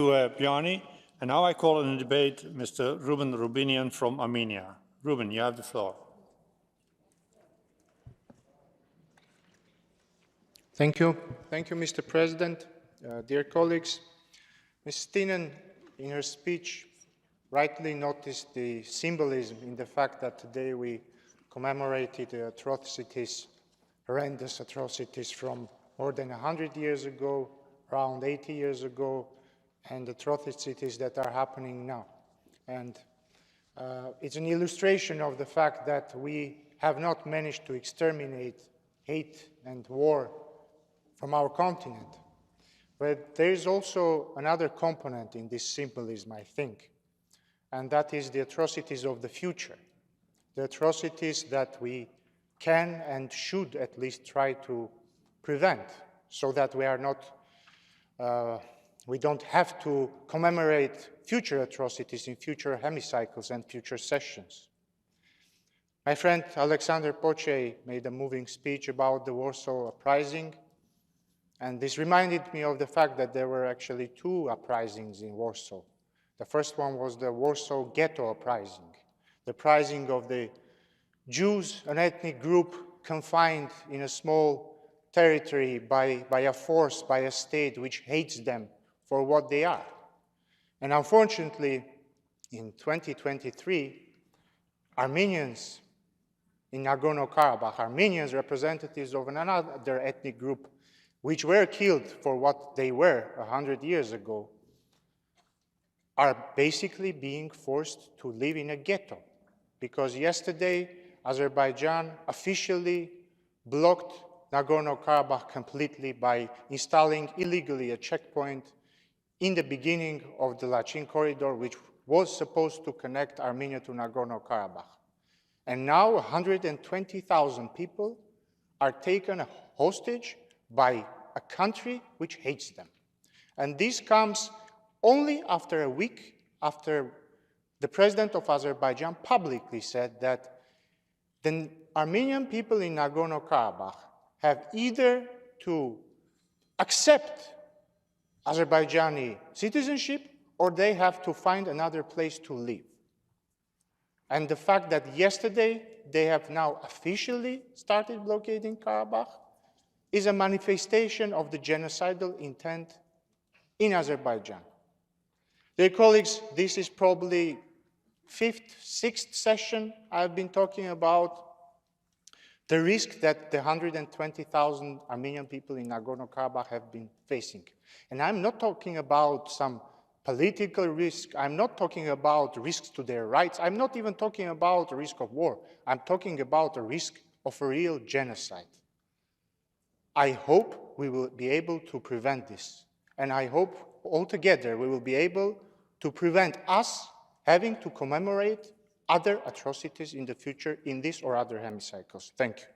Bjarni. And now I call in the debate Mr. Ruben Rubinian from Armenia. Ruben, you have the floor. Thank you. Thank you, Mr. President. Dear colleagues, Ms. Stinen, in her speech, rightly noticed the symbolism in the fact that today we commemorated the atrocities, horrendous atrocities from more than 100 years ago, around 80 years ago, and atrocities that are happening now. And it's an illustration of the fact that we have not managed to exterminate hate and war from our continent. But there is also another component in this symbolism, I think, and that is the atrocities of the future, the atrocities that we can and should at least try to prevent, so that we are not, we don't have to commemorate future atrocities in future hemicycles and future sessions. My friend Alexander Poche made a moving speech about the Warsaw Uprising, and this reminded me of the fact that there were actually two uprisings in Warsaw. The first one was the Warsaw Ghetto Uprising, the uprising of the Jews, an ethnic group confined in a small territory by a force, by a state which hates them for what they are. And unfortunately, in 2023, Armenians in Nagorno-Karabakh, Armenians, representatives of another ethnic group, which were killed for what they were 100 years ago, are basically being forced to live in a ghetto. Because yesterday, Azerbaijan officially blocked Nagorno-Karabakh completely by installing illegally a checkpoint in the beginning of the Lachin corridor, which was supposed to connect Armenia to Nagorno-Karabakh. And now 120,000 people are taken hostage by a country which hates them. And this comes only after a week after the president of Azerbaijan publicly said that the Armenian people in Nagorno-Karabakh have either to accept Azerbaijani citizenship or they have to find another place to live. And the fact that yesterday they have now officially started blockading Karabakh is a manifestation of the genocidal intent in Azerbaijan. Dear colleagues, this is probably fifth, sixth session I've been talking about the risk that the 120,000 Armenian people in Nagorno-Karabakh have been facing. And I'm not talking about some political risk, I'm not talking about risks to their rights, I'm not even talking about a risk of war, I'm talking about a risk of a real genocide. I hope we will be able to prevent this, and I hope altogether we will be able to prevent us having to commemorate other atrocities in the future in this or other hemicycles. Thank you.